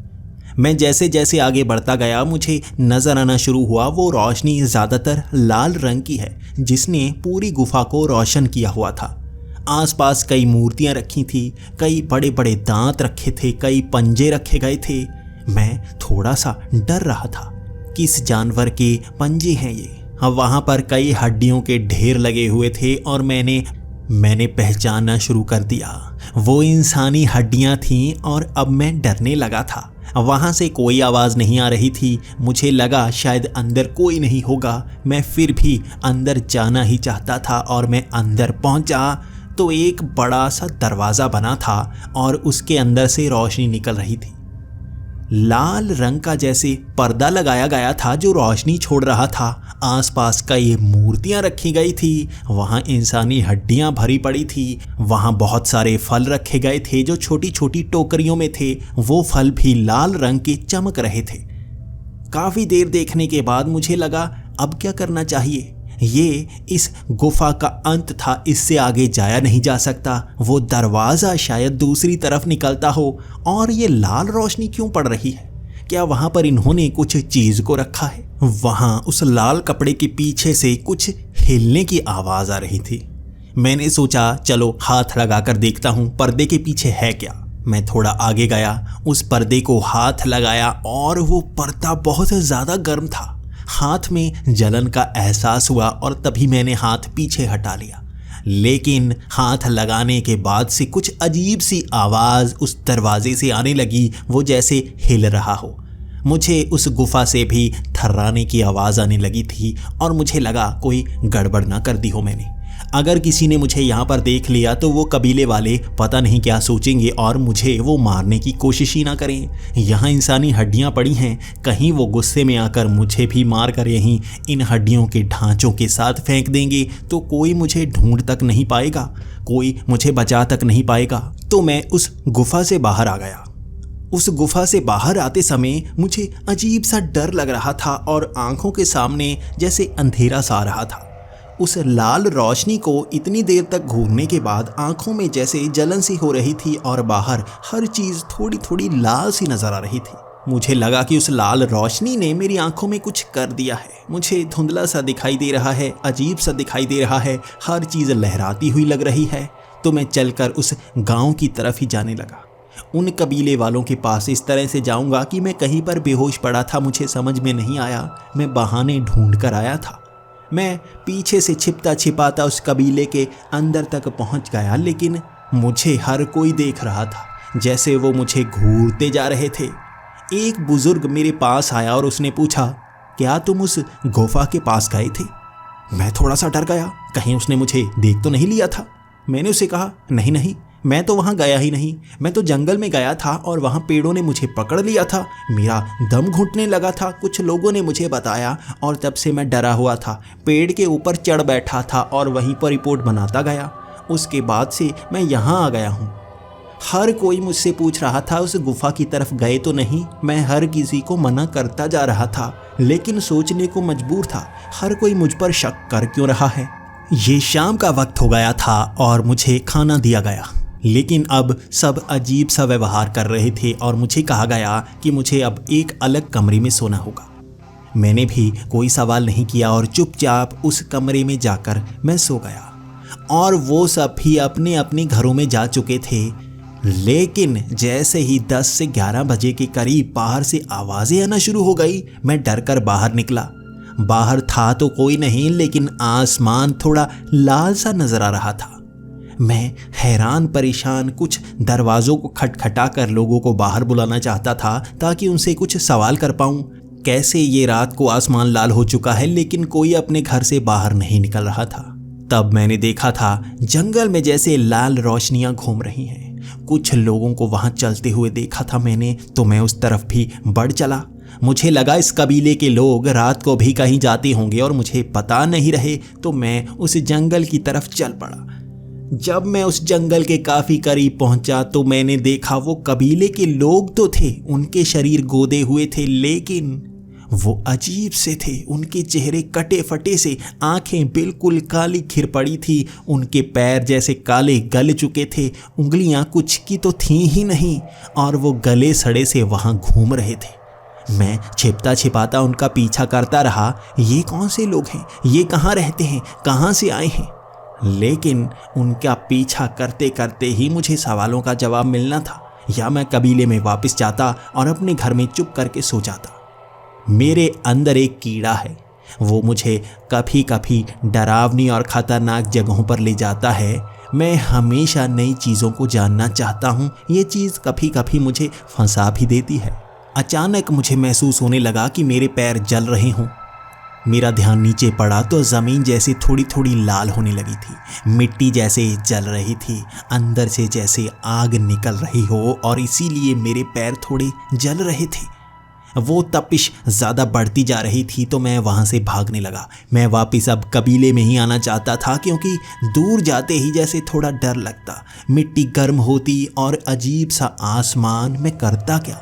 मैं जैसे जैसे आगे बढ़ता गया मुझे नज़र आना शुरू हुआ वो रोशनी ज़्यादातर लाल रंग की है जिसने पूरी गुफा को रोशन किया हुआ था। आसपास कई मूर्तियां रखी थी, कई बड़े बड़े दांत रखे थे, कई पंजे रखे गए थे। मैं थोड़ा सा डर रहा था, किस जानवर के पंजे हैं ये? वहाँ पर कई हड्डियों के ढेर लगे हुए थे और मैंने पहचानना शुरू कर दिया। वो इंसानी हड्डियाँ थीं और अब मैं डरने लगा था। वहाँ से कोई आवाज़ नहीं आ रही थी। मुझे लगा शायद अंदर कोई नहीं होगा। मैं फिर भी अंदर जाना ही चाहता था और मैं अंदर पहुँचा तो एक बड़ा सा दरवाज़ा बना था और उसके अंदर से रोशनी निकल रही थी। लाल रंग का जैसे पर्दा लगाया गया था जो रोशनी छोड़ रहा था। आसपास कई मूर्तियां रखी गई थी। वहाँ इंसानी हड्डियां भरी पड़ी थी। वहाँ बहुत सारे फल रखे गए थे जो छोटी छोटी टोकरियों में थे। वो फल भी लाल रंग के चमक रहे थे। काफ़ी देर देखने के बाद मुझे लगा अब क्या करना चाहिए। ये इस गुफा का अंत था, इससे आगे जाया नहीं जा सकता। वो दरवाज़ा शायद दूसरी तरफ निकलता हो और ये लाल रोशनी क्यों पड़ रही है? क्या वहाँ पर इन्होंने कुछ चीज़ को रखा है? वहाँ उस लाल कपड़े के पीछे से कुछ हिलने की आवाज़ आ रही थी। मैंने सोचा चलो हाथ लगाकर देखता हूँ पर्दे के पीछे है क्या। मैं थोड़ा आगे गया, उस पर्दे को हाथ लगाया और वो पर्दा बहुत ज़्यादा गर्म था। हाथ में जलन का एहसास हुआ और तभी मैंने हाथ पीछे हटा लिया। लेकिन हाथ लगाने के बाद से कुछ अजीब सी आवाज़ उस दरवाजे से आने लगी, वो जैसे हिल रहा हो। मुझे उस गुफा से भी थर्राने की आवाज़ आने लगी थी और मुझे लगा कोई गड़बड़ ना कर दी हो मैंने। अगर किसी ने मुझे यहाँ पर देख लिया तो वो कबीले वाले पता नहीं क्या सोचेंगे और मुझे वो मारने की कोशिश ही ना करें। यहाँ इंसानी हड्डियाँ पड़ी हैं, कहीं वो गुस्से में आकर मुझे भी मार कर यहीं इन हड्डियों के ढांचों के साथ फेंक देंगे तो कोई मुझे ढूंढ तक नहीं पाएगा, कोई मुझे बचा तक नहीं पाएगा। तो मैं उस गुफा से बाहर आ गया। उस गुफा से बाहर आते समय मुझे अजीब सा डर लग रहा था और आंखों के सामने जैसे अंधेरा सा आ रहा था। उस लाल रोशनी को इतनी देर तक घूरने के बाद आंखों में जैसे जलन सी हो रही थी और बाहर हर चीज़ थोड़ी थोड़ी लाल सी नज़र आ रही थी। मुझे लगा कि उस लाल रोशनी ने मेरी आंखों में कुछ कर दिया है। मुझे धुंधला सा दिखाई दे रहा है, अजीब सा दिखाई दे रहा है, हर चीज़ लहराती हुई लग रही है। तो मैं चलकर उस गांव की तरफ ही जाने लगा। उन कबीले वालों के पास इस तरह से जाऊंगा कि मैं कहीं पर बेहोश पड़ा था, मुझे समझ में नहीं आया। मैं बहाने ढूंढ कर आया था। मैं पीछे से छिपता छिपाता उस कबीले के अंदर तक पहुंच गया, लेकिन मुझे हर कोई देख रहा था, जैसे वो मुझे घूरते जा रहे थे। एक बुजुर्ग मेरे पास आया और उसने पूछा, क्या तुम उस गुफा के पास गए थे? मैं थोड़ा सा डर गया, कहीं उसने मुझे देख तो नहीं लिया था। मैंने उसे कहा, नहीं नहीं, मैं तो वहाँ गया ही नहीं, मैं तो जंगल में गया था और वहाँ पेड़ों ने मुझे पकड़ लिया था, मेरा दम घुटने लगा था। कुछ लोगों ने मुझे बताया और तब से मैं डरा हुआ था, पेड़ के ऊपर चढ़ बैठा था और वहीं पर रिपोर्ट बनाता गया। उसके बाद से मैं यहाँ आ गया हूँ। हर कोई मुझसे पूछ रहा था उस गुफा की तरफ गए तो नहीं। मैं हर किसी को मना करता जा रहा था, लेकिन सोचने को मजबूर था, हर कोई मुझ पर शक कर क्यों रहा है। ये शाम का वक्त हो गया था और मुझे खाना दिया गया, लेकिन अब सब अजीब सा व्यवहार कर रहे थे और मुझे कहा गया कि मुझे अब एक अलग कमरे में सोना होगा। मैंने भी कोई सवाल नहीं किया और चुपचाप उस कमरे में जाकर मैं सो गया। और वो सब भी अपने अपने घरों में जा चुके थे। लेकिन जैसे ही 10 से 11 बजे के करीब बाहर से आवाज़ें आना शुरू हो गई, मैं डर कर बाहर निकला। बाहर था तो कोई नहीं, लेकिन आसमान थोड़ा लाल सा नजर आ रहा था। मैं हैरान परेशान कुछ दरवाज़ों को खटखटा कर लोगों को बाहर बुलाना चाहता था ताकि उनसे कुछ सवाल कर पाऊं। कैसे ये रात को आसमान लाल हो चुका है, लेकिन कोई अपने घर से बाहर नहीं निकल रहा था। तब मैंने देखा था जंगल में जैसे लाल रोशनियां घूम रही हैं। कुछ लोगों को वहां चलते हुए देखा था मैंने, तो मैं उस तरफ भी बढ़ चला। मुझे लगा इस कबीले के लोग रात को भी कहीं जाते होंगे और मुझे पता नहीं रहे, तो मैं उस जंगल की तरफ चल पड़ा। जब मैं उस जंगल के काफ़ी करीब पहुंचा तो मैंने देखा वो कबीले के लोग तो थे, उनके शरीर गोदे हुए थे, लेकिन वो अजीब से थे। उनके चेहरे कटे फटे से, आंखें बिल्कुल काली खिर पड़ी थी, उनके पैर जैसे काले गल चुके थे, उंगलियां कुछ की तो थी ही नहीं और वो गले सड़े से वहां घूम रहे थे। मैं छिपता छिपाता उनका पीछा करता रहा। ये कौन से लोग हैं? ये कहाँ रहते हैं? कहाँ से आए हैं? लेकिन उनका पीछा करते करते ही मुझे सवालों का जवाब मिलना था, या मैं कबीले में वापस जाता और अपने घर में चुप करके सो जाता। मेरे अंदर एक कीड़ा है, वो मुझे कभी कभी डरावनी और ख़तरनाक जगहों पर ले जाता है। मैं हमेशा नई चीज़ों को जानना चाहता हूँ। ये चीज़ कभी कभी मुझे फंसा भी देती है। अचानक मुझे महसूस होने लगा कि मेरे पैर जल रहे हों। मेरा ध्यान नीचे पड़ा तो ज़मीन जैसे थोड़ी थोड़ी लाल होने लगी थी, मिट्टी जैसे जल रही थी, अंदर से जैसे आग निकल रही हो, और इसीलिए मेरे पैर थोड़े जल रहे थे। वो तपिश ज़्यादा बढ़ती जा रही थी तो मैं वहाँ से भागने लगा। मैं वापस अब कबीले में ही आना चाहता था, क्योंकि दूर जाते ही जैसे थोड़ा डर लगता, मिट्टी गर्म होती और अजीब सा आसमान। मैं करता क्या?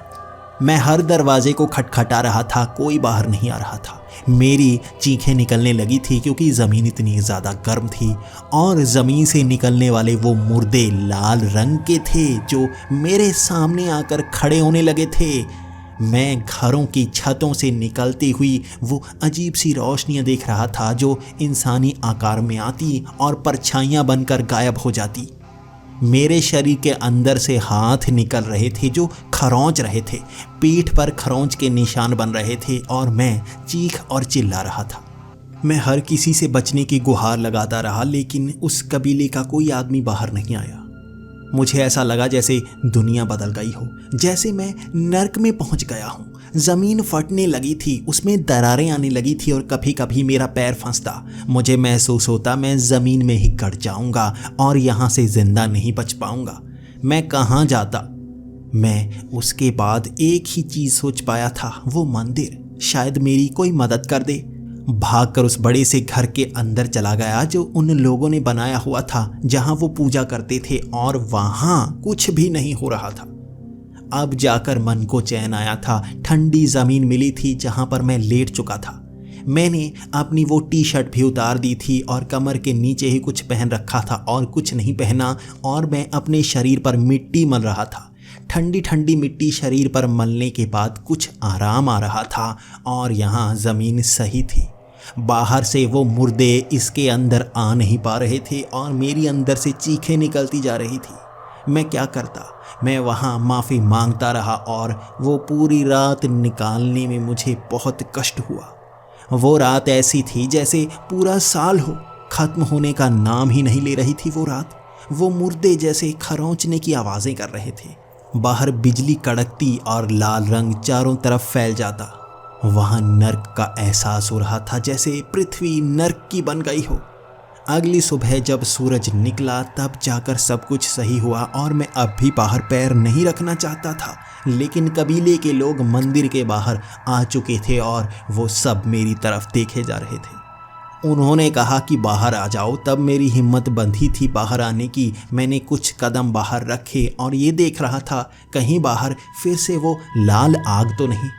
मैं हर दरवाजे को खटखटा रहा था, कोई बाहर नहीं आ रहा था। मेरी चीखें निकलने लगी थी क्योंकि ज़मीन इतनी ज़्यादा गर्म थी और ज़मीन से निकलने वाले वो मुर्दे लाल रंग के थे जो मेरे सामने आकर खड़े होने लगे थे। मैं घरों की छतों से निकलती हुई वो अजीब सी रोशनियां देख रहा था जो इंसानी आकार में आती और परछाइयां बनकर गायब हो जाती। मेरे शरीर के अंदर से हाथ निकल रहे थे जो खरोंच रहे थे, पीठ पर खरोंच के निशान बन रहे थे और मैं चीख और चिल्ला रहा था। मैं हर किसी से बचने की गुहार लगाता रहा, लेकिन उस कबीले का कोई आदमी बाहर नहीं आया। मुझे ऐसा लगा जैसे दुनिया बदल गई हो, जैसे मैं नर्क में पहुंच गया हूँ। ज़मीन फटने लगी थी, उसमें दरारें आने लगी थी और कभी कभी मेरा पैर फंसता। मुझे महसूस होता मैं ज़मीन में ही गड़ जाऊंगा और यहाँ से ज़िंदा नहीं बच पाऊंगा। मैं कहाँ जाता? मैं उसके बाद एक ही चीज़ सोच पाया था, वो मंदिर, शायद मेरी कोई मदद कर दे। भागकर उस बड़े से घर के अंदर चला गया जो उन लोगों ने बनाया हुआ था, जहाँ वो पूजा करते थे, और वहाँ कुछ भी नहीं हो रहा था। अब जाकर मन को चैन आया था। ठंडी ज़मीन मिली थी जहाँ पर मैं लेट चुका था। मैंने अपनी वो टी शर्ट भी उतार दी थी और कमर के नीचे ही कुछ पहन रखा था और कुछ नहीं पहना, और मैं अपने शरीर पर मिट्टी मल रहा था। ठंडी ठंडी मिट्टी शरीर पर मलने के बाद कुछ आराम आ रहा था और यहाँ ज़मीन सही थी। बाहर से वो मुर्दे इसके अंदर आ नहीं पा रहे थे और मेरी अंदर से चीखें निकलती जा रही थी। मैं क्या करता? मैं वहाँ माफ़ी मांगता रहा और वो पूरी रात निकालने में मुझे बहुत कष्ट हुआ। वो रात ऐसी थी जैसे पूरा साल हो, ख़त्म होने का नाम ही नहीं ले रही थी वो रात। वो मुर्दे जैसे खरोंचने की आवाज़ें कर रहे थे। बाहर बिजली कड़कती और लाल रंग चारों तरफ फैल जाता। वहाँ नर्क का एहसास हो रहा था, जैसे पृथ्वी नर्क की बन गई हो। अगली सुबह जब सूरज निकला तब जाकर सब कुछ सही हुआ और मैं अब भी बाहर पैर नहीं रखना चाहता था, लेकिन कबीले के लोग मंदिर के बाहर आ चुके थे और वो सब मेरी तरफ देखे जा रहे थे। उन्होंने कहा कि बाहर आ जाओ। तब मेरी हिम्मत बंधी थी बाहर आने की। मैंने कुछ कदम बाहर रखे और ये देख रहा था कहीं बाहर फिर से वो लाल आग तो नहीं।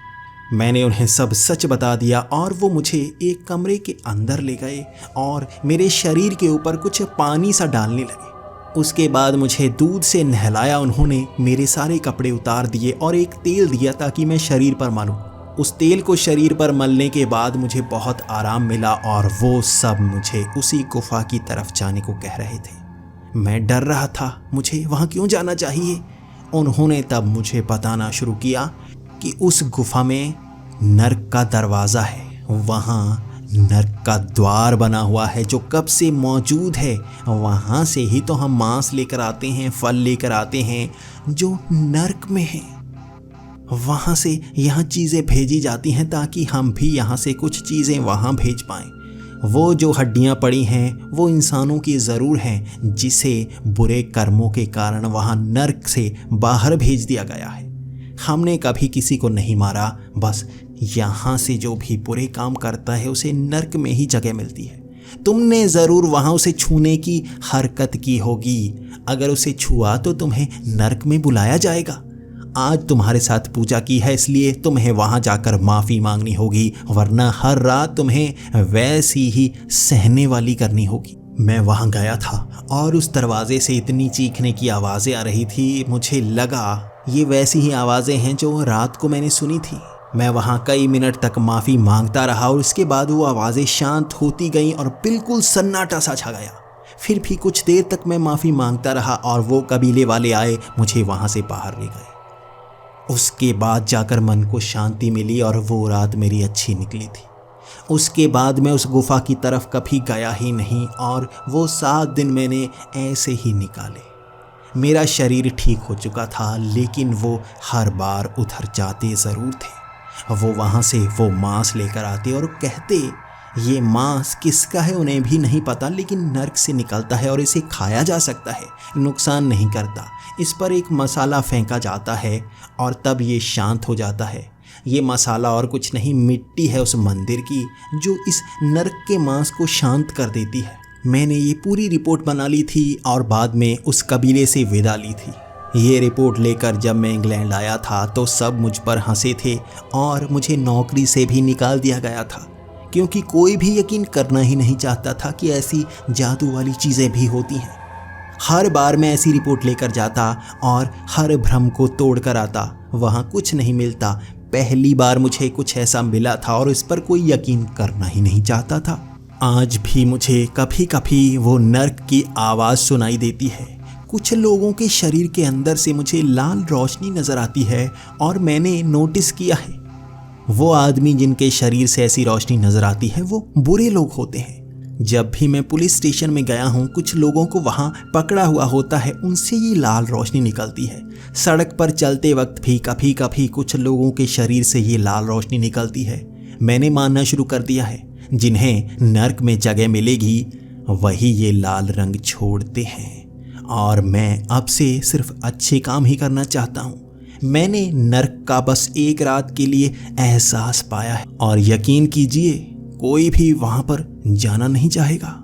मैंने उन्हें सब सच बता दिया और वो मुझे एक कमरे के अंदर ले गए और मेरे शरीर के ऊपर कुछ पानी सा डालने लगे। उसके बाद मुझे दूध से नहलाया उन्होंने, मेरे सारे कपड़े उतार दिए और एक तेल दिया ताकि मैं शरीर पर मलूं। उस तेल को शरीर पर मलने के बाद मुझे बहुत आराम मिला और वो सब मुझे उसी गुफा की तरफ जाने को कह रहे थे। मैं डर रहा था, मुझे वहाँ क्यों जाना चाहिए? उन्होंने तब मुझे बताना शुरू किया कि उस गुफा में नर्क का दरवाज़ा है, वहाँ नर्क का द्वार बना हुआ है जो कब से मौजूद है। वहाँ से ही तो हम मांस लेकर आते हैं, फल लेकर आते हैं जो नर्क में है। वहाँ से यहाँ चीज़ें भेजी जाती हैं ताकि हम भी यहाँ से कुछ चीज़ें वहाँ भेज पाएँ। वो जो हड्डियाँ पड़ी हैं वो इंसानों की ज़रूर हैं, जिसे बुरे कर्मों के कारण वहाँ नर्क से बाहर भेज दिया गया है। हमने कभी किसी को नहीं मारा, बस यहाँ से जो भी बुरे काम करता है उसे नर्क में ही जगह मिलती है। तुमने ज़रूर वहाँ उसे छूने की हरकत की होगी। अगर उसे छुआ तो तुम्हें नर्क में बुलाया जाएगा। आज तुम्हारे साथ पूजा की है इसलिए तुम्हें वहाँ जाकर माफ़ी मांगनी होगी, वरना हर रात तुम्हें वैसी ही सहने वाली करनी होगी। मैं वहाँ गया था और उस दरवाजे से इतनी चीखने की आवाज़ें आ रही थी, मुझे लगा ये वैसी ही आवाज़ें हैं जो रात को मैंने सुनी थी। मैं वहाँ कई मिनट तक माफ़ी मांगता रहा और उसके बाद वो आवाज़ें शांत होती गईं और बिल्कुल सन्नाटा सा छा गया। फिर भी कुछ देर तक मैं माफ़ी मांगता रहा और वो कबीले वाले आए, मुझे वहाँ से बाहर ले गए। उसके बाद जाकर मन को शांति मिली और वो रात मेरी अच्छी निकली थी। उसके बाद मैं उस गुफा की तरफ कभी गया ही नहीं और वो 7 दिन मैंने ऐसे ही निकाले। मेरा शरीर ठीक हो चुका था, लेकिन वो हर बार उधर जाते ज़रूर थे। वो वहाँ से वो मांस लेकर आते और कहते ये मांस किसका है उन्हें भी नहीं पता, लेकिन नर्क से निकलता है और इसे खाया जा सकता है, नुकसान नहीं करता। इस पर एक मसाला फेंका जाता है और तब ये शांत हो जाता है। ये मसाला और कुछ नहीं, मिट्टी है उस मंदिर की जो इस नर्क के मांस को शांत कर देती है। मैंने ये पूरी रिपोर्ट बना ली थी और बाद में उस कबीले से विदा ली थी। ये रिपोर्ट लेकर जब मैं इंग्लैंड आया था तो सब मुझ पर हंसे थे और मुझे नौकरी से भी निकाल दिया गया था, क्योंकि कोई भी यकीन करना ही नहीं चाहता था कि ऐसी जादू वाली चीज़ें भी होती हैं। हर बार मैं ऐसी रिपोर्ट लेकर जाता और हर भ्रम को तोड़ कर आता, वहाँ कुछ नहीं मिलता। पहली बार मुझे कुछ ऐसा मिला था और इस पर कोई यकीन करना ही नहीं चाहता था। आज भी मुझे कभी कभी वो नर्क की आवाज़ सुनाई देती है। कुछ लोगों के शरीर के अंदर से मुझे लाल रोशनी नज़र आती है और मैंने नोटिस किया है वो आदमी जिनके शरीर से ऐसी रोशनी नज़र आती है वो बुरे लोग होते हैं। जब भी मैं पुलिस स्टेशन में गया हूँ कुछ लोगों को वहाँ पकड़ा हुआ होता है, उनसे ये लाल रोशनी निकलती है। सड़क पर चलते वक्त भी कभी कभी कुछ लोगों के शरीर से ये लाल रोशनी निकलती है। मैंने मानना शुरू कर दिया है जिन्हें नर्क में जगह मिलेगी वही ये लाल रंग छोड़ते हैं, और मैं अब से सिर्फ अच्छे काम ही करना चाहता हूँ। मैंने नर्क का बस एक रात के लिए एहसास पाया है और यकीन कीजिए कोई भी वहाँ पर जाना नहीं चाहेगा।